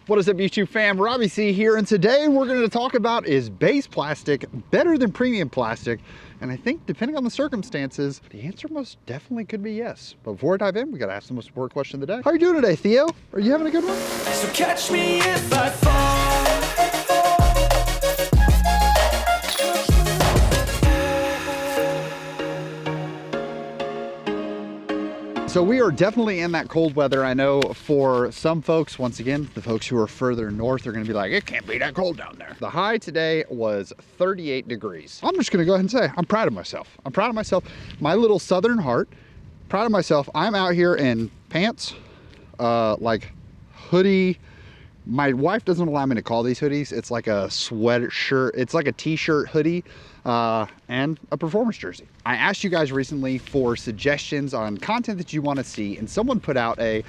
What is up, YouTube fam? Robbie C here, and today we're going to talk about, is base plastic better than premium plastic? And I think depending on the circumstances, the answer most definitely could be yes. But before I dive in, we got to ask the most important question of the day. How are you doing today, Theo? Are you having a good one? So catch me if I fall. So we are definitely in that cold weather. I know for some folks, once again, the folks who are further north are going to be like, it can't be that cold down there. The high today was 38 degrees. I'm just going to go ahead and say, I'm proud of myself. I'm proud of myself. My little southern heart, proud of myself. I'm out here in pants, like hoodie. My wife doesn't allow me to call these hoodies. It's like a sweatshirt. It's like a t-shirt hoodie and a performance jersey. I asked you guys recently for suggestions on content that you want to see, and someone put out a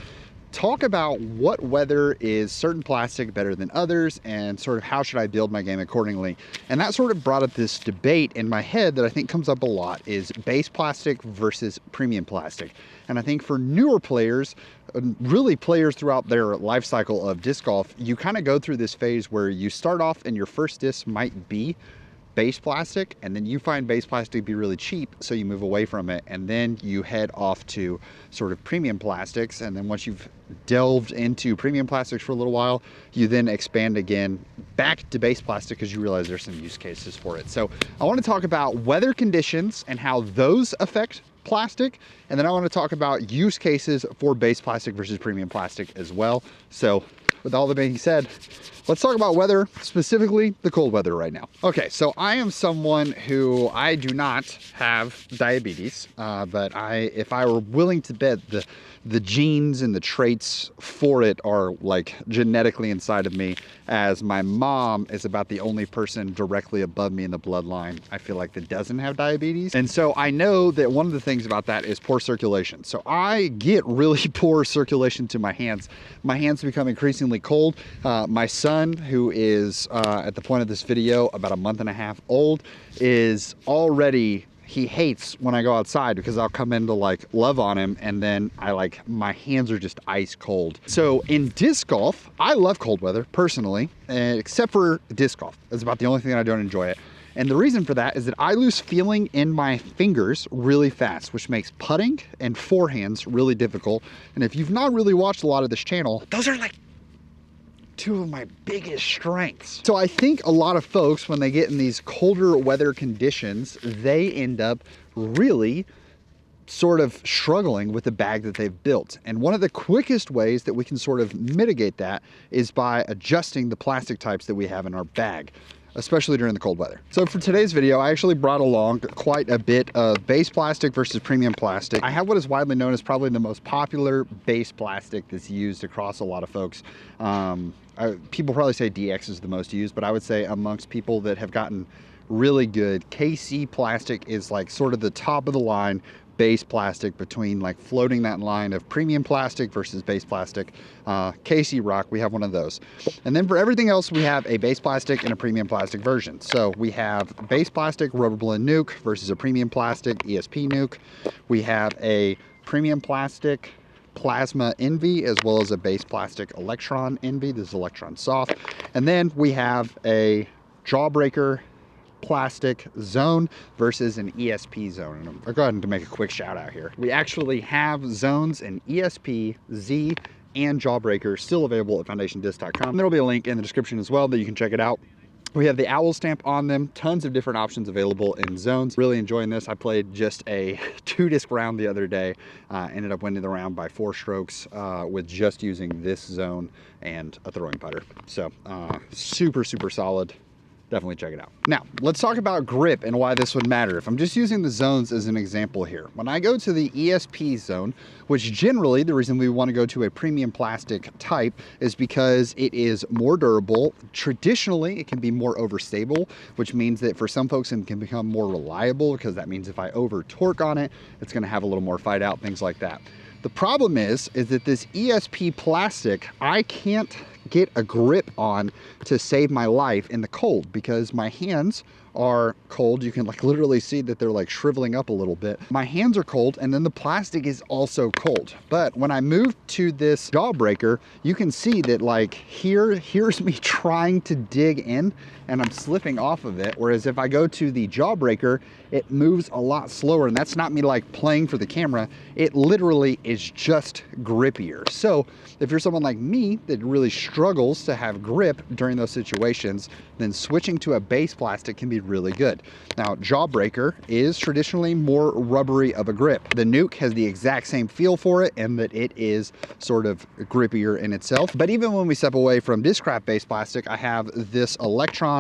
talk about what weather is certain plastic better than others, and sort of how should I build my game accordingly. And that sort of brought up this debate in my head that I think comes up a lot, is base plastic versus premium plastic. And I think for newer players, really players throughout their life cycle of disc golf, you kind of go through this phase where you start off and your first disc might be base plastic, and then you find base plastic to be really cheap, so you move away from it, and then you head off to sort of premium plastics. And then once you've delved into premium plastics for a little while, you then expand again back to base plastic because you realize there's some use cases for it. So I want to talk about weather conditions and how those affect plastic, and then I want to talk about use cases for base plastic versus premium plastic as well. So with all that being said, let's talk about weather, specifically the cold weather right now. Okay, so I am someone who, I do not have diabetes, but if I were willing to bet, the genes and the traits for it are like genetically inside of me, as my mom is about the only person directly above me in the bloodline, I feel like, that doesn't have diabetes. And so I know that one of the things about that is poor circulation. So I get really poor circulation to my hands. My hands become increasingly cold. My son, who is at the point of this video about a month and a half old, is already, he hates when I go outside because I'll come in to like love on him, and then my hands are just ice cold. So in disc golf, I love cold weather personally, except for disc golf. That's about the only thing that I don't enjoy it. And the reason for that is that I lose feeling in my fingers really fast, which makes putting and forehands really difficult. And if you've not really watched a lot of this channel, those are like two of my biggest strengths. So I think a lot of folks, when they get in these colder weather conditions, they end up really sort of struggling with the bag that they've built. And one of the quickest ways that we can sort of mitigate that is by adjusting the plastic types that we have in our bag, especially during the cold weather. So for today's video, I actually brought along quite a bit of base plastic versus premium plastic. I have what is widely known as probably the most popular base plastic that's used across a lot of folks. People probably say DX is the most used, but I would say amongst people that have gotten really good, KC plastic is like sort of the top of the line base plastic, between like floating that line of premium plastic versus base plastic. KC Rock, we have one of those. And then for everything else, we have a base plastic and a premium plastic version. So we have base plastic rubber blend nuke versus a premium plastic ESP nuke. We have a premium plastic plasma envy, as well as a base plastic electron envy. This is electron soft. And then we have a jawbreaker plastic zone versus an ESP zone. And I'll go ahead and make a quick shout out here. We actually have zones in ESP, Z, and Jawbreaker still available at foundationdisc.com. There'll be a link in the description as well that you can check it out. We have the owl stamp on them, tons of different options available in zones. Really enjoying this. I played just a 2-disc round the other day, ended up winning the round by 4 strokes with just using this zone and a throwing putter. So super, super solid. Definitely check it out. Now, let's talk about grip and why this would matter. If I'm just using the zones as an example here, when I go to the ESP zone, which generally the reason we want to go to a premium plastic type is because it is more durable. Traditionally, it can be more overstable, which means that for some folks it can become more reliable, because that means if I over torque on it, it's going to have a little more fight out, things like that. The problem is that this ESP plastic, I can't get a grip on to save my life in the cold, because my hands are cold. You can like literally see that they're like shriveling up a little bit. My hands are cold, and then the plastic is also cold. But when I move to this jawbreaker, you can see that like here's me trying to dig in and I'm slipping off of it. Whereas if I go to the jawbreaker, it moves a lot slower, and that's not me like playing for the camera. It literally is just grippier. So if you're someone like me that really struggles to have grip during those situations, then switching to a base plastic can be really good. Now, jawbreaker is traditionally more rubbery of a grip. The Nuke has the exact same feel for it, and that it is sort of grippier in itself. But even when we step away from Discraft base plastic, I have this Electron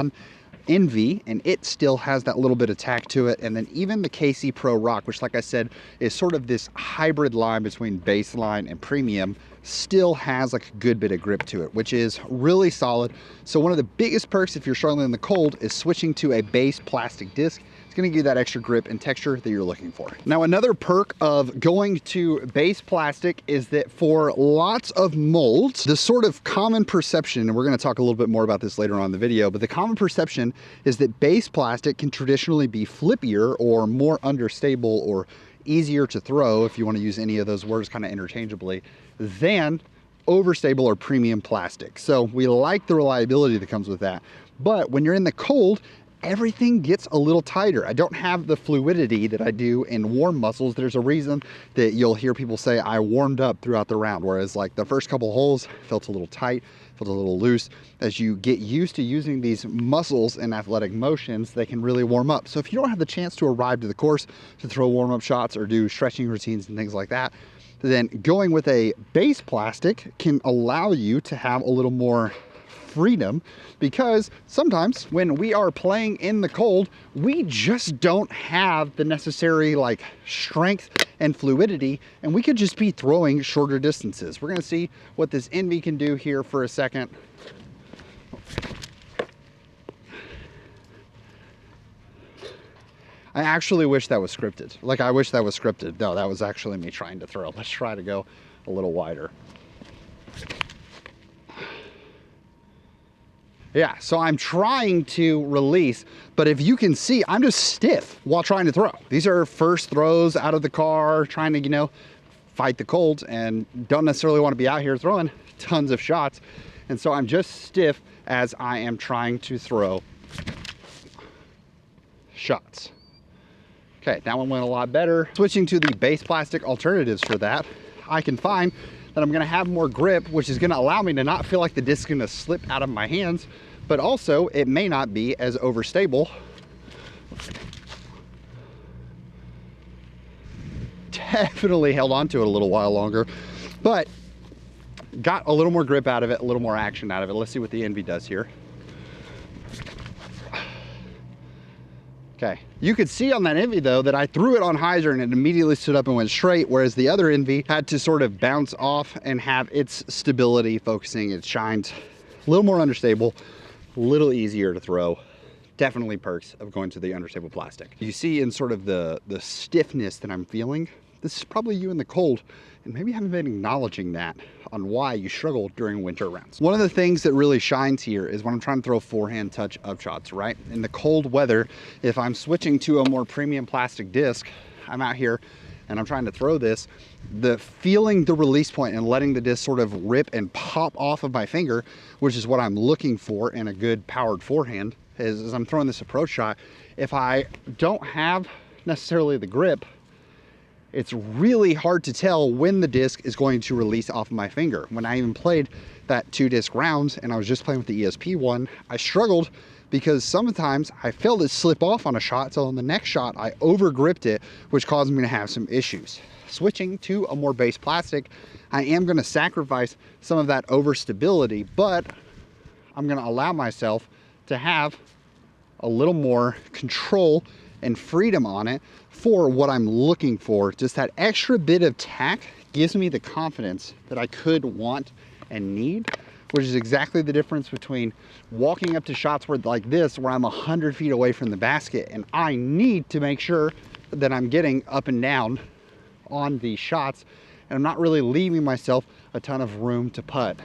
Envy, and it still has that little bit of tack to it. And then even the KC Pro Rock, which like I said is sort of this hybrid line between baseline and premium, still has like a good bit of grip to it, which is really solid. So one of the biggest perks if you're struggling in the cold is switching to a base plastic disc. It's going to give you that extra grip and texture that you're looking for. Now, another perk of going to base plastic is that for lots of molds, the sort of common perception, and we're going to talk a little bit more about this later on in the video, but the common perception is that base plastic can traditionally be flippier or more understable or easier to throw, if you want to use any of those words kind of interchangeably, than overstable or premium plastic. So we like the reliability that comes with that. But when you're in the cold, everything gets a little tighter. I don't have the fluidity that I do in warm muscles. There's a reason that you'll hear people say I warmed up throughout the round, whereas like the first couple holes felt a little tight, felt a little loose. As you get used to using these muscles and athletic motions, they can really warm up. So if you don't have the chance to arrive to the course to throw warm-up shots or do stretching routines and things like that, then going with a base plastic can allow you to have a little more freedom, because sometimes when we are playing in the cold, we just don't have the necessary like strength and fluidity, and we could just be throwing shorter distances. We're going to see what this Envy can do here for a second. I actually wish that was scripted. Like, I wish that was scripted. No, that was actually me trying to throw. Let's try to go a little wider. Yeah, so I'm trying to release, but if you can see, I'm just stiff while trying to throw. These are first throws out of the car, trying to, you know, fight the cold, and don't necessarily want to be out here throwing tons of shots. And so I'm just stiff as I am trying to throw shots. Okay, that one went a lot better. Switching to the base plastic alternatives for that, I can find that I'm gonna have more grip, which is gonna allow me to not feel like the disc is gonna slip out of my hands, but also it may not be as overstable. Definitely held on to it a little while longer, but got a little more grip out of it, a little more action out of it. Let's see what the Envy does here. Okay, you could see on that Envy though that I threw it on hyzer and it immediately stood up and went straight, whereas the other Envy had to sort of bounce off and have its stability, focusing its shines. A little more understable, a little easier to throw. Definitely perks of going to the understable plastic. You see in sort of the stiffness that I'm feeling, this is probably you in the cold, and maybe you haven't been acknowledging that on why you struggle during winter rounds. One of the things that really shines here is when I'm trying to throw forehand touch up shots, right? In the cold weather, if I'm switching to a more premium plastic disc, I'm out here and I'm trying to throw this, feeling the release point and letting the disc sort of rip and pop off of my finger, which is what I'm looking for in a good powered forehand, is as I'm throwing this approach shot, if I don't have necessarily the grip, it's really hard to tell when the disc is going to release off of my finger. When I even played that 2-disc rounds and I was just playing with the ESP one, I struggled because sometimes I felt it slip off on a shot, so on the next shot I over gripped it, which caused me to have some issues. Switching to a more base plastic, I am going to sacrifice some of that overstability, but I'm going to allow myself to have a little more control and freedom on it for what I'm looking for. Just that extra bit of tack gives me the confidence that I could want and need, which is exactly the difference between walking up to shots where like this, where I'm 100 feet away from the basket and I need to make sure that I'm getting up and down on these shots and I'm not really leaving myself a ton of room to putt.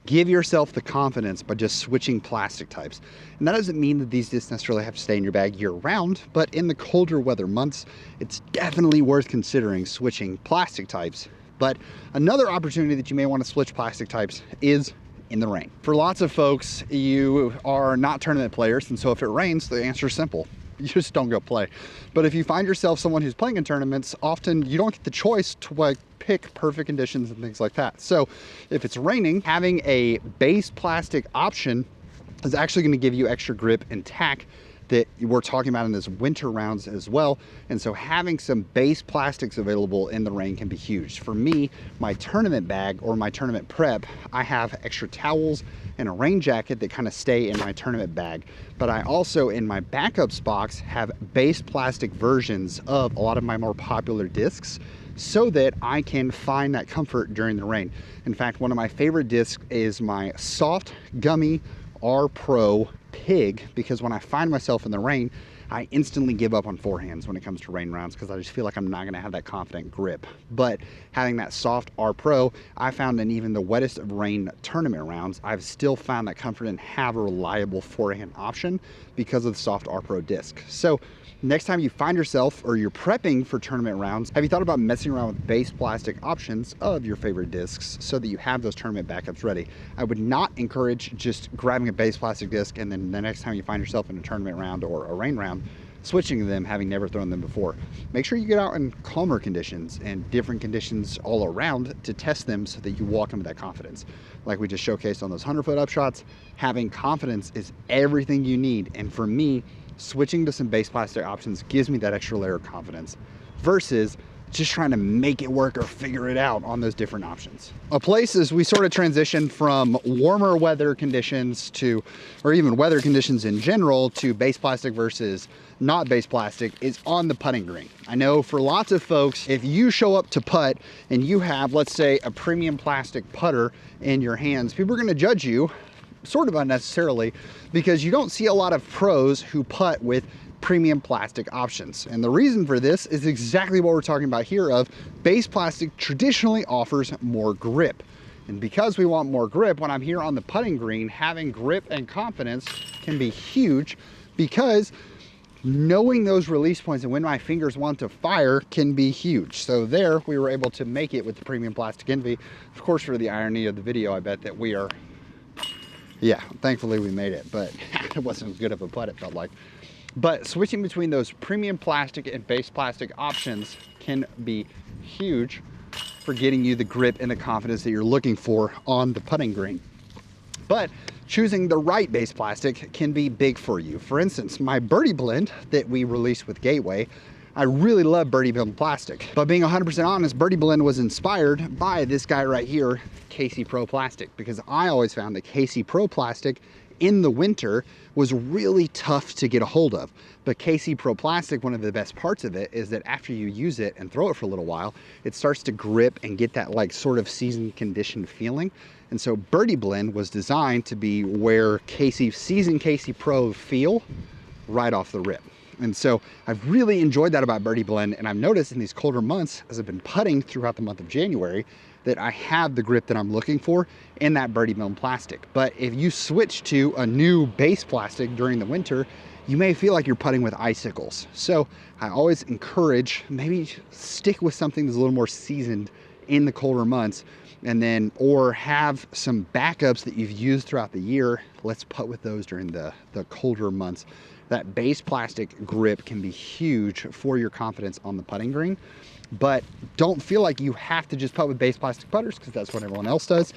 Give yourself the confidence by just switching plastic types. And that doesn't mean that these discs necessarily have to stay in your bag year round, but in the colder weather months, it's definitely worth considering switching plastic types. But another opportunity that you may want to switch plastic types is in the rain. For lots of folks, you are not tournament players, and so if it rains, the answer is simple. You just don't go play. But if you find yourself someone who's playing in tournaments, often you don't get the choice to like pick perfect conditions and things like that. So if it's raining, having a base plastic option is actually going to give you extra grip and tack that we're talking about in this winter rounds as well. And so having some base plastics available in the rain can be huge. For me, my tournament bag or my tournament prep, I have extra towels and a rain jacket that kind of stay in my tournament bag. But I also, in my backups box, have base plastic versions of a lot of my more popular discs so that I can find that comfort during the rain. In fact, one of my favorite discs is my soft gummy R Pro Pig, because when I find myself in the rain, I instantly give up on forehands when it comes to rain rounds because I just feel like I'm not going to have that confident grip. But having that soft R Pro, I found in even the wettest of rain tournament rounds, I've still found that comfort and have a reliable forehand option because of the soft R Pro disc. So next time you find yourself or you're prepping for tournament rounds, have you thought about messing around with base plastic options of your favorite discs so that you have those tournament backups ready? I would not encourage just grabbing a base plastic disc and then the next time you find yourself in a tournament round or a rain round, switching to them, having never thrown them before. Make sure you get out in calmer conditions and different conditions all around to test them so that you walk into that confidence. Like we just showcased on those 100-foot upshots, having confidence is everything you need. And for me, switching to some base plastic options gives me that extra layer of confidence versus just trying to make it work or figure it out on those different options. A place as we sort of transition from warmer weather conditions to, or even weather conditions in general, to base plastic versus not base plastic is on the putting green. I know for lots of folks, if you show up to putt and you have, let's say, a premium plastic putter in your hands, people are gonna judge you sort of unnecessarily because you don't see a lot of pros who putt with premium plastic options. And the reason for this is exactly what we're talking about here of base plastic traditionally offers more grip. And because we want more grip, when I'm here on the putting green, having grip and confidence can be huge because knowing those release points and when my fingers want to fire can be huge. So there we were able to make it with the premium plastic Envy. Of course, for the irony of the video, I bet that we are, yeah, thankfully we made it, but it wasn't as good of a putt it felt like. But switching between those premium plastic and base plastic options can be huge for getting you the grip and the confidence that you're looking for on the putting green. But choosing the right base plastic can be big for you. For instance, my birdie blend that we released with Gateway, I really love birdie blend plastic. But being 100% honest, birdie blend was inspired by this guy right here, KC Pro Plastic, because I always found that KC Pro Plastic in the winter was really tough to get a hold of. But KC Pro Plastic, one of the best parts of it is that after you use it and throw it for a little while, it starts to grip and get that like sort of seasoned conditioned feeling. And so Birdie Blend was designed to be where seasoned KC Pro feel right off the rip. And so I've really enjoyed that about Birdie Blend, and I've noticed in these colder months, as I've been putting throughout the month of January, that I have the grip that I'm looking for in that Birdie Blend plastic. But if you switch to a new base plastic during the winter, you may feel like you're putting with icicles. So I always encourage maybe stick with something that's a little more seasoned in the colder months, and then or have some backups that you've used throughout the year. Let's putt with those during the colder months. That base plastic grip can be huge for your confidence on the putting green, but don't feel like you have to just putt with base plastic putters because that's what everyone else does.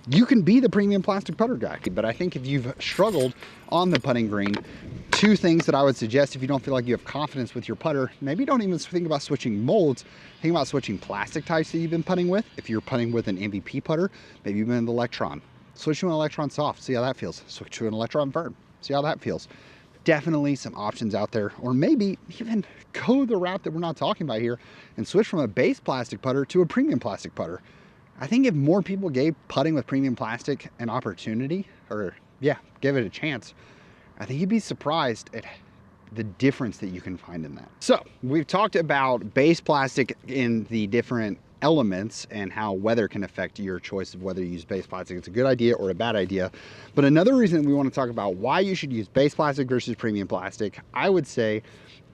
You can be the premium plastic putter guy, but I think if you've struggled on the putting green, two things that I would suggest if you don't feel like you have confidence with your putter, maybe don't even think about switching molds, think about switching plastic types that you've been putting with. If you're putting with an MVP putter, maybe you've been in the Electron. Switch to an Electron soft, see how that feels. Switch to an Electron firm, see how that feels. Definitely some options out there, or maybe even go the route that we're not talking about here and switch from a base plastic putter to a premium plastic putter. I think if more people gave putting with premium plastic an opportunity, or yeah, give it a chance, I think you'd be surprised at the difference that you can find in that. So we've talked about base plastic in the different elements and how weather can affect your choice of whether you use base plastic. It's a good idea or a bad idea. But another reason we want to talk about why you should use base plastic versus premium plastic, I would say,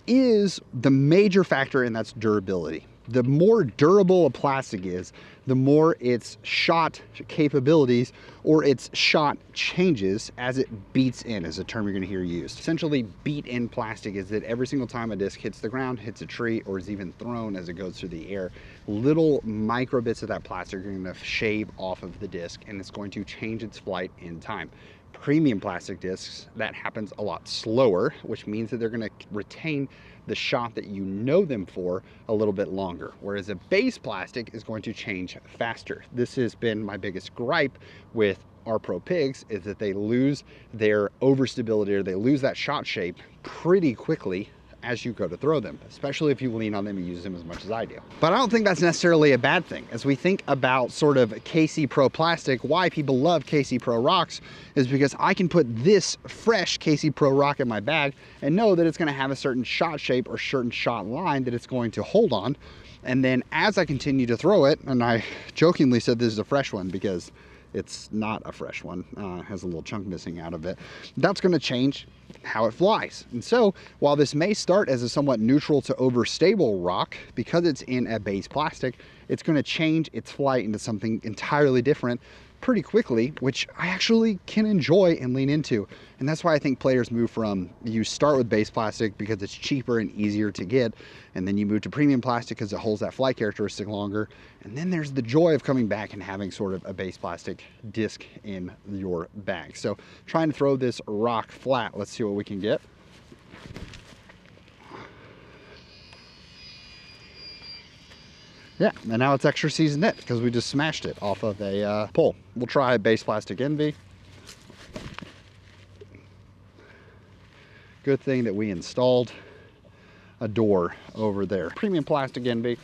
is the major factor, and that's durability. The more durable a plastic is, the more its shot capabilities or its shot changes as it beats in, is a term you're gonna hear used. Essentially, beat in plastic is that every single time a disc hits the ground, hits a tree, or is even thrown as it goes through the air, little micro bits of that plastic are gonna shave off of the disc, and it's going to change its flight in time. Premium plastic discs, that happens a lot slower, which means that they're gonna retain the shot that you know them for a little bit longer, whereas a base plastic is going to change faster. This has been my biggest gripe with our pro pigs, is that they lose their overstability, or they lose that shot shape pretty quickly as you go to throw them, especially if you lean on them and use them as much as I do. But I don't think that's necessarily a bad thing. As we think about sort of KC Pro plastic, why people love KC Pro rocks is because I can put this fresh KC Pro rock in my bag and know that it's gonna have a certain shot shape or certain shot line that it's going to hold on. And then as I continue to throw it, and I jokingly said this is a fresh one because it's not a fresh one, has a little chunk missing out of it, that's gonna change how it flies. And so while this may start as a somewhat neutral to overstable rock, because it's in a base plastic, it's gonna change its flight into something entirely different pretty quickly, which I actually can enjoy and lean into. And that's why I think players move from, you start with base plastic because it's cheaper and easier to get, and then you move to premium plastic because it holds that flight characteristic longer. And then there's the joy of coming back and having sort of a base plastic disc in your bag. So trying to throw this rock flat, let's see what we can get. Yeah, and now it's extra seasoned knit because we just smashed it off of a pole. We'll try base plastic envy. Good thing that we installed a door over there. Premium plastic envy.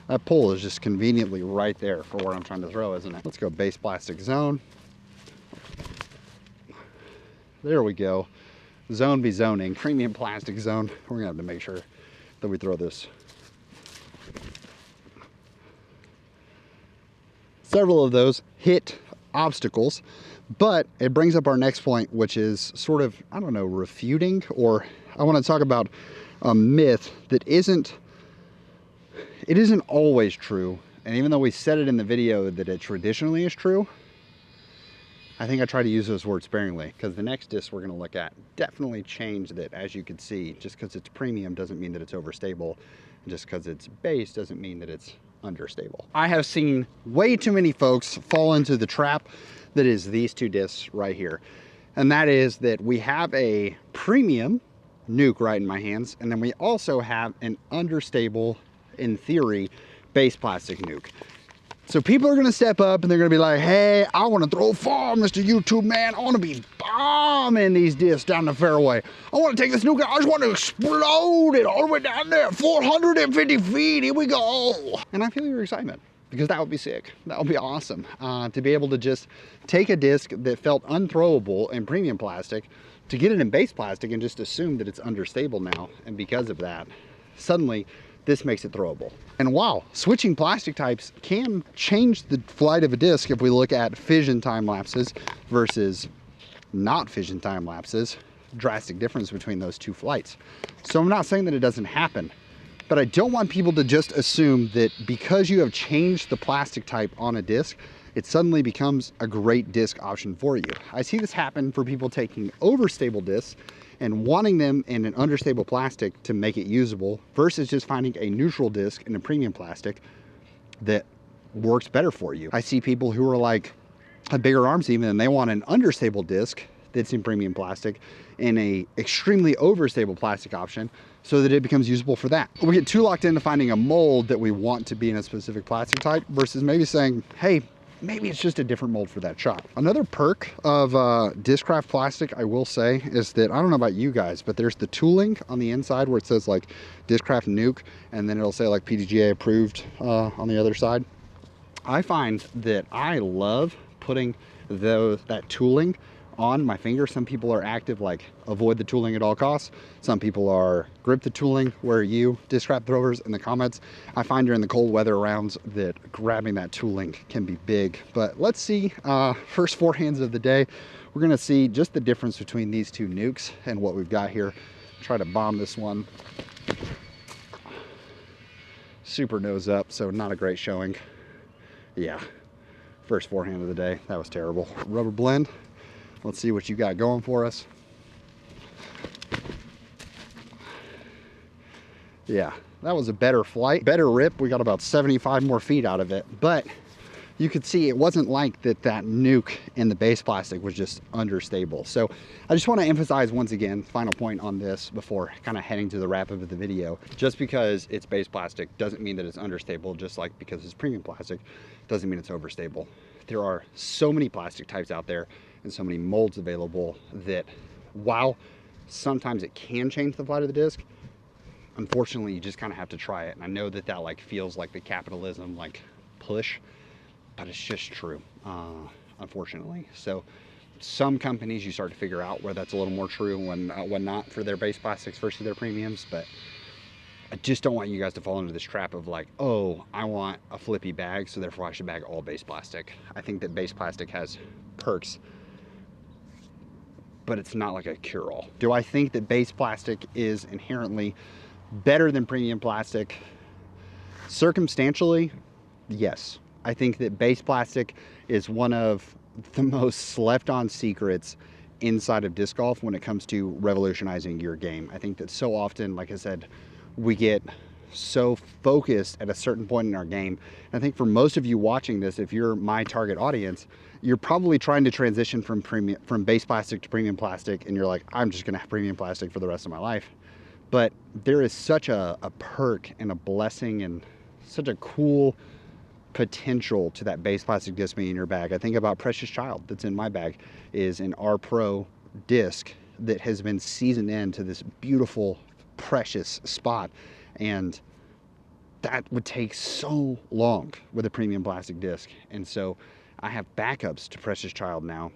That pole is just conveniently right there for where I'm trying to throw, isn't it? Let's go base plastic zone. There we go. Zone be zoning. Premium plastic zone. We're gonna have to make sure that we throw this. Several of those hit obstacles, but it brings up our next point, which is sort of, I don't know, refuting, or I want to talk about a myth that isn't always true. And even though we said it in the video that it traditionally is true, I think I try to use those words sparingly, because the next disc we're going to look at definitely changed that. As you can see, just because it's premium doesn't mean that it's overstable. Just because it's base doesn't mean that it's understable. I have seen way too many folks fall into the trap that is these two discs right here. And that is that we have a premium nuke right in my hands, and then we also have an understable, in theory, base plastic nuke. So people are gonna step up and they're gonna be like, hey, I wanna throw far, Mr. YouTube man. I wanna be bombing these discs down the fairway. I wanna take this nuke, I just wanna explode it all the way down there, 450 feet, here we go. And I feel your excitement, because that would be sick. That would be awesome. To be able to just take a disc that felt unthrowable in premium plastic, to get it in base plastic and just assume that it's understable now. And because of that, suddenly, this makes it throwable. And wow, switching plastic types can change the flight of a disc if we look at fission time lapses versus not fission time lapses. Drastic difference between those two flights. So I'm not saying that it doesn't happen, but I don't want people to just assume that because you have changed the plastic type on a disc, it suddenly becomes a great disc option for you. I see this happen for people taking overstable discs and wanting them in an understable plastic to make it usable versus just finding a neutral disc in a premium plastic that works better for you. I see people who are like, have bigger arms even, and they want an understable disc that's in premium plastic in a extremely overstable plastic option so that it becomes usable for that. We get too locked into finding a mold that we want to be in a specific plastic type versus maybe saying, hey, maybe it's just a different mold for that shot. Another perk of Discraft plastic, I will say, is that, I don't know about you guys, but there's the tooling on the inside where it says like Discraft Nuke, and then it'll say like PDGA approved on the other side. I find that I love putting that tooling on my finger. Some people are active, like avoid the tooling at all costs. Some people are grip the tooling. Where are you, disc wrap throwers, in the comments? I find during the cold weather rounds that grabbing that tooling can be big. But let's see, first forehands of the day, we're gonna see just the difference between these two nukes and what we've got here. Try to bomb this one. Super nose up, so not a great showing. Yeah, first forehand of the day, that was terrible. Rubber blend, let's see what you got going for us. Yeah, that was a better flight, better rip. We got about 75 more feet out of it, but you could see it wasn't like that nuke in the base plastic was just understable. So I just want to emphasize once again, final point on this before kind of heading to the wrap up of the video. Just because it's base plastic doesn't mean that it's understable, just like because it's premium plastic doesn't mean it's overstable. There are so many plastic types out there and so many molds available that while sometimes it can change the flight of the disc, unfortunately you just kind of have to try it. And I know that like feels like the capitalism like push, but it's just true, unfortunately. So some companies you start to figure out where that's a little more true when not for their base plastics versus their premiums. But I just don't want you guys to fall into this trap of like, oh, I want a flippy bag, so therefore I should bag all base plastic. I think that base plastic has perks, but it's not like a cure-all. Do I think that base plastic is inherently better than premium plastic? Circumstantially, yes. I think that base plastic is one of the most slept on secrets inside of disc golf when it comes to revolutionizing your game. I think that so often, like I said, we get so focused at a certain point in our game. And I think for most of you watching this, if you're my target audience, you're probably trying to transition from base plastic to premium plastic, and you're like, I'm just gonna have premium plastic for the rest of my life. But there is such a perk and a blessing and such a cool potential to that base plastic disc being in your bag. I think about Precious Child that's in my bag is an R Pro disc that has been seasoned into this beautiful, precious spot. And that would take so long with a premium plastic disc. And so I have backups to Precious Child now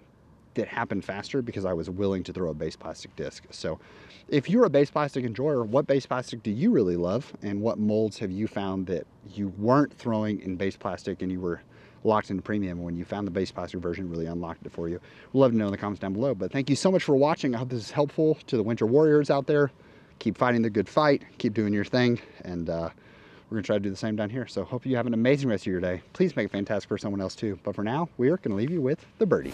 that happen faster because I was willing to throw a base plastic disc. So if you're a base plastic enjoyer, what base plastic do you really love? And what molds have you found that you weren't throwing in base plastic and you were locked into premium? When you found the base plastic version, really unlocked it for you? We'd love to know in the comments down below. But thank you so much for watching. I hope this is helpful to the winter warriors out there. Keep fighting the good fight, keep doing your thing, and we're gonna try to do the same down here. So hope you have an amazing rest of your day. Please make it fantastic for someone else too. But for now, we are gonna leave you with the birdie.